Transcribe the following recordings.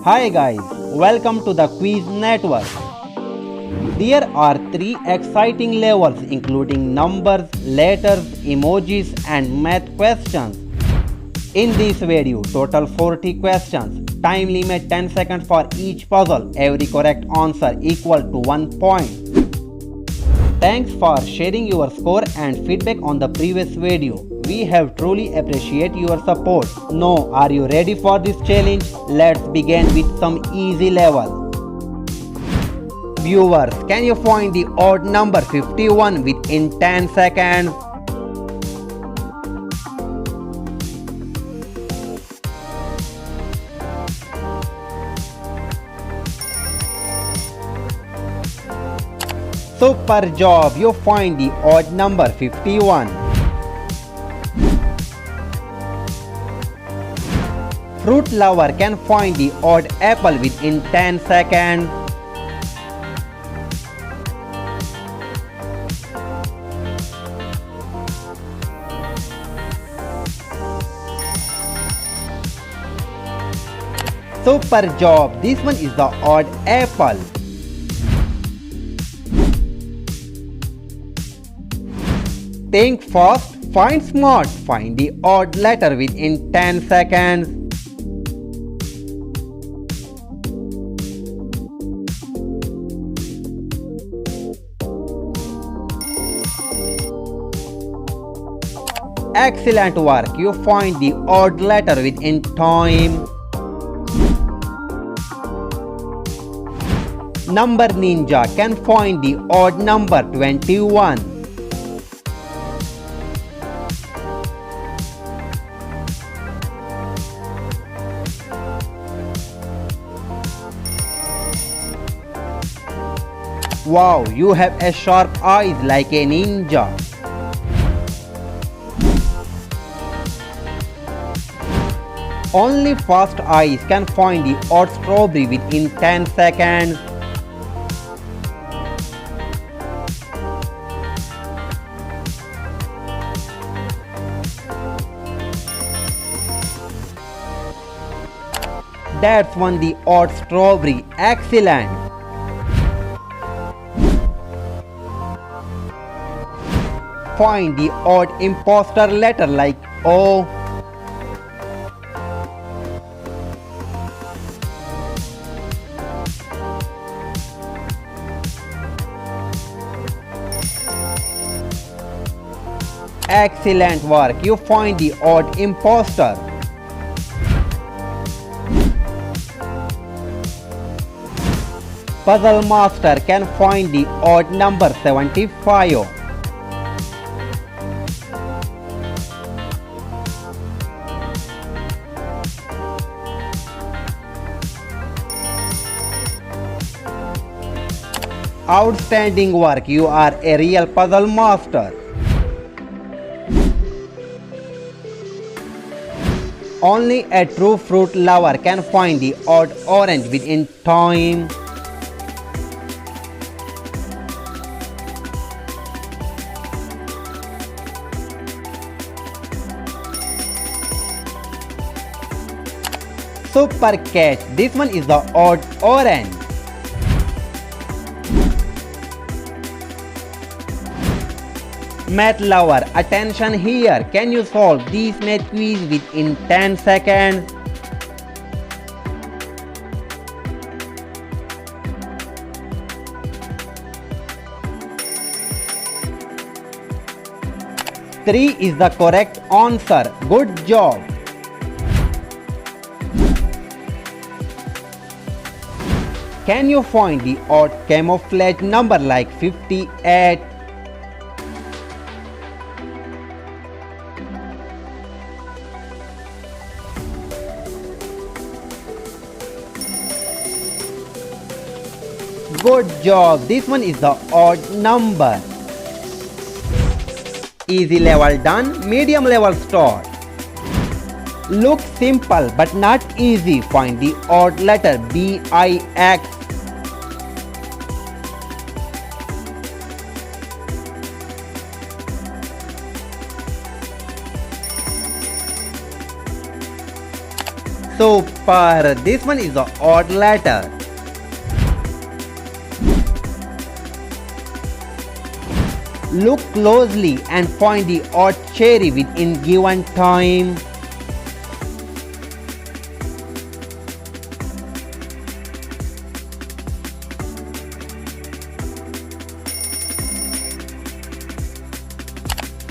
Hi guys, welcome to the Quiz Network. There are 3 exciting levels including numbers, letters, emojis and math questions. In this video, total 40 questions. Time limit 10 seconds for each puzzle. Every correct answer equal to 1 point. Thanks for sharing your score and feedback on the previous video. We have truly appreciate your support. Now, are you ready for this challenge? Let's begin with some easy level. Viewers, can you find the odd number 51 within 10 seconds? Super job, you find the odd number 51. Fruit lover can find the odd apple within 10 seconds. Super job, this one is the odd apple. Think fast, find smart, find the odd letter within 10 seconds. Excellent work, you find the odd letter within time. Number Ninja can find the odd number 21. Wow, you have a sharp eyes like a ninja. Only fast eyes can find the odd strawberry within 10 seconds. That's one the odd strawberry. Excellent. Find the odd imposter letter like O. Excellent work, you find the odd imposter. Puzzle master can find the odd number 75. Outstanding work, you are a real puzzle master. Only a true fruit lover can find the odd orange within time. Super catch, this one is the odd orange. Math lover, attention here. Can you solve this math quiz within 10 seconds? Three is the correct answer. Good job. Can you find the odd camouflage number like 58? Good job, this one is the odd number. Easy level done, medium level start. Looks simple but not easy. Find the odd letter BIX. Super! This one is the odd letter. Look closely and find the odd cherry within given time.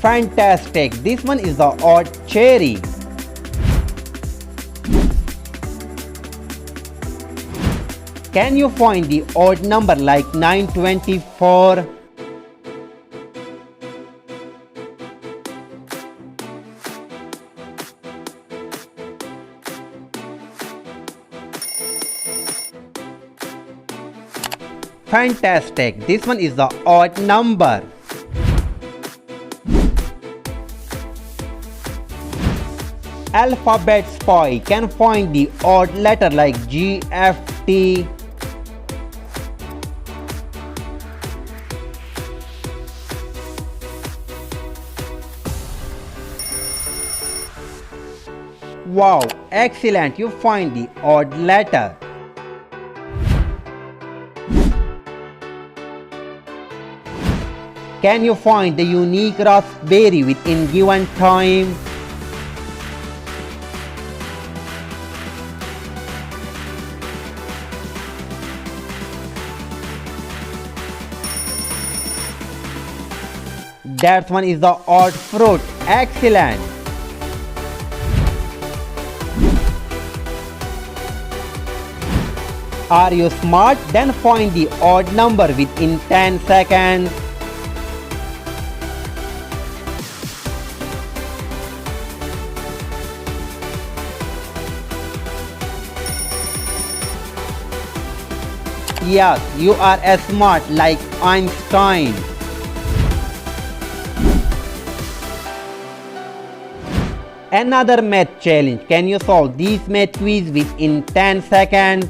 Fantastic! This one is the odd cherry. Can you find the odd number like 924? Fantastic! This one is the odd number. Alphabet Spy can find the odd letter like GFT. Wow, excellent! You find the odd letter. Can you find the unique raspberry within given time? That one is the odd fruit. Excellent! Are you smart? Then find the odd number within 10 seconds. Yes, you are as smart like Einstein. Another math challenge. Can you solve these math quiz within 10 seconds?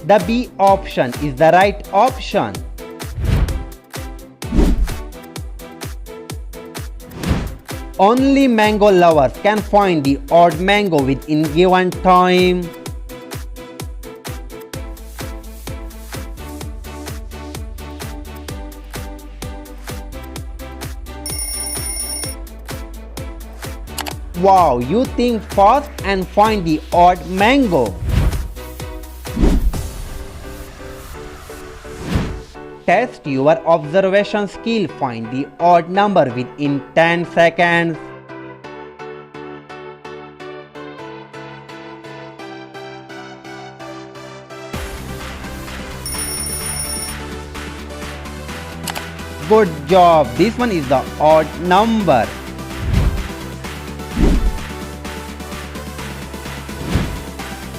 The B option is the right option. Only mango lovers can find the odd mango within given time. Wow, you think fast and find the odd mango. Test your observation skill. Find the odd number within 10 seconds. Good job. This one is the odd number.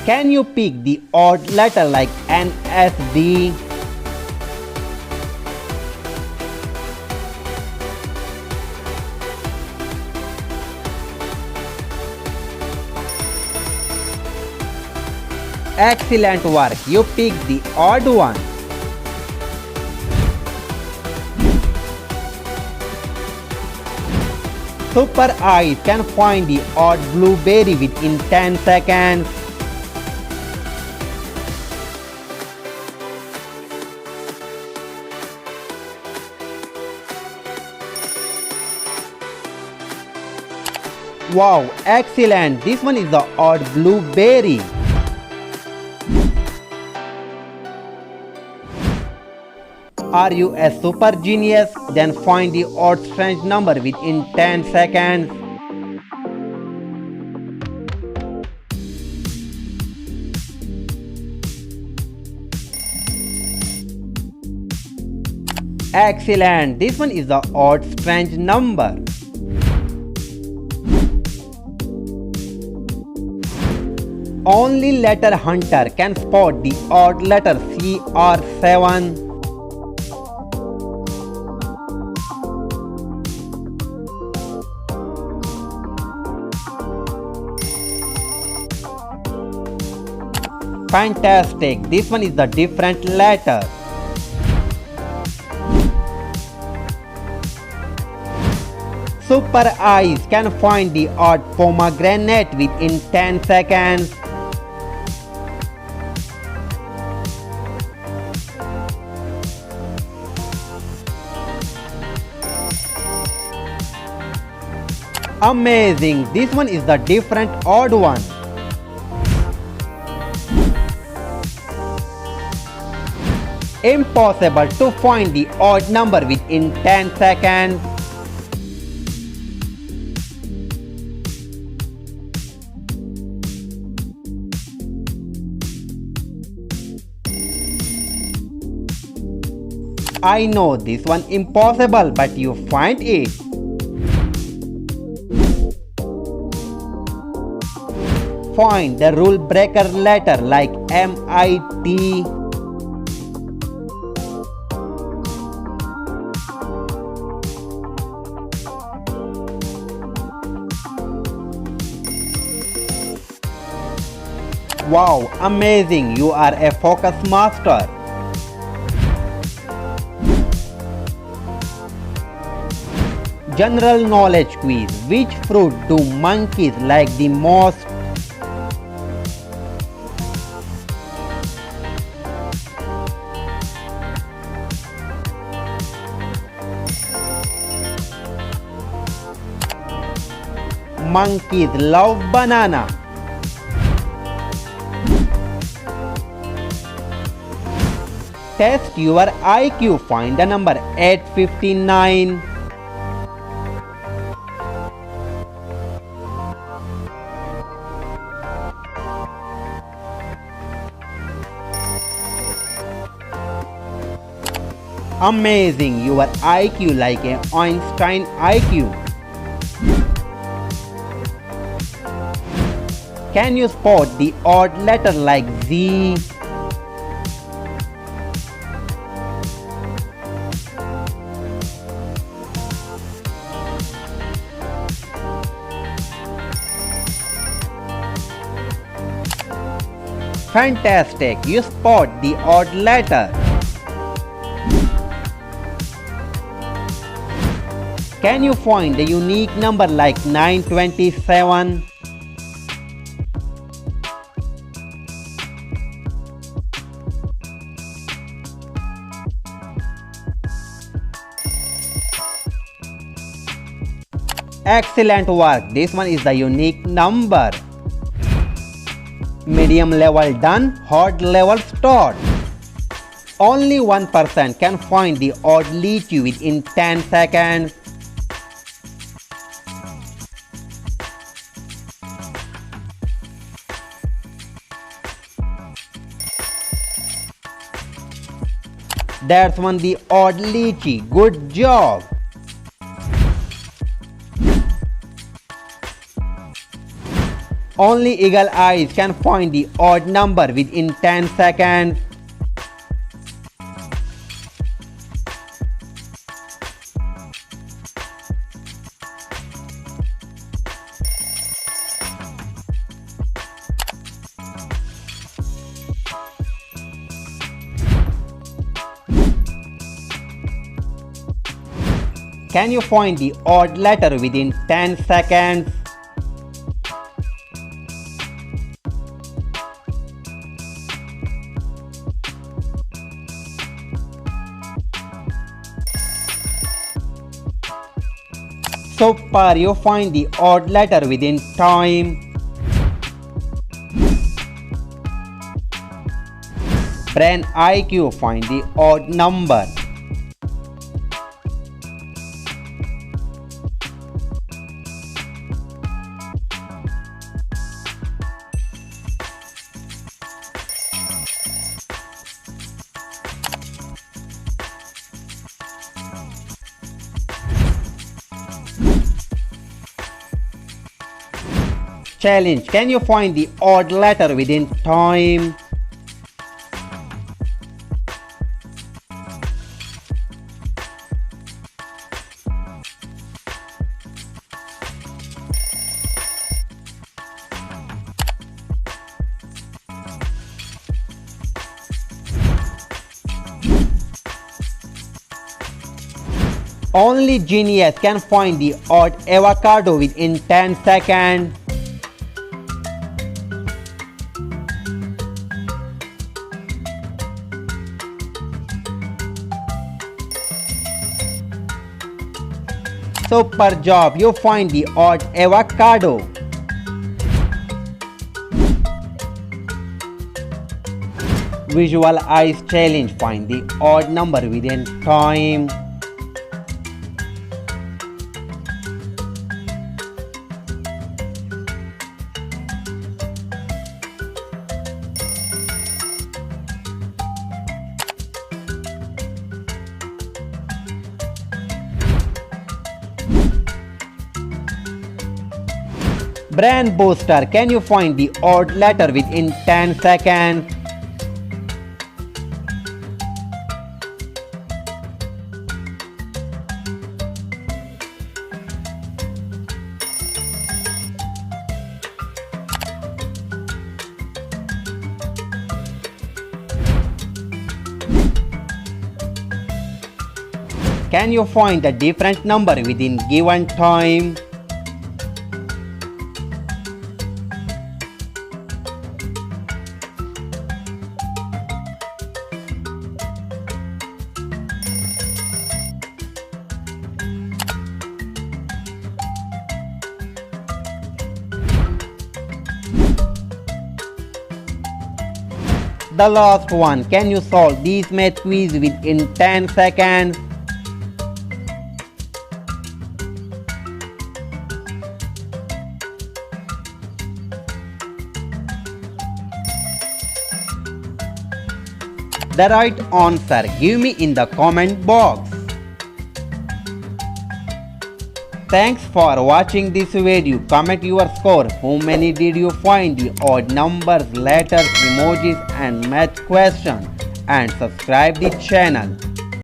Can you pick the odd letter like NSD? Excellent work. You picked the odd one. Super Eyes can find the odd blueberry within 10 seconds. Wow, excellent. This one is the odd blueberry. Are you a super genius? Then find the odd strange number within 10 seconds. Excellent. This one is the odd strange number. Only letter hunter can spot the odd letter CR7. Fantastic. This one is the different letter. Super Eyes can find the odd pomegranate within 10 seconds. Amazing. This one is the different odd one. Impossible to find the odd number within 10 seconds. I know this one impossible, but you find it. Find the rule breaker letter like MIT. Wow, amazing. You are a focus master. General knowledge quiz. Which fruit do monkeys like the most? Monkeys love banana. Test your IQ. Find the number 859. Amazing, your IQ like an Einstein IQ. Can you spot the odd letter like Z? Fantastic, you spot the odd letter. Can you find a unique number like 927? Excellent work. This one is the unique number. Medium level done, hard level start. Only 1% can find the odd lychee within 10 seconds. That's one the odd lychee. Good job. Only eagle eyes can find the odd number within 10 seconds. Can you find the odd letter within 10 seconds? Super, you find the odd letter within time. Brain IQ, find the odd number. Challenge, can you find the odd letter within time? Only genius can find the odd avocado within 10 seconds. Super job, you find the odd avocado. Visual eyes challenge, find the odd number within time. Brain booster, can you find the odd letter within 10 seconds? Can you find a different number within given time? The last one, can you solve these math quiz within 10 seconds? The right answer give me in the comment box. Thanks for watching this video. Comment your score. How many did you find the odd numbers, letters, emojis and math questions? And subscribe the channel.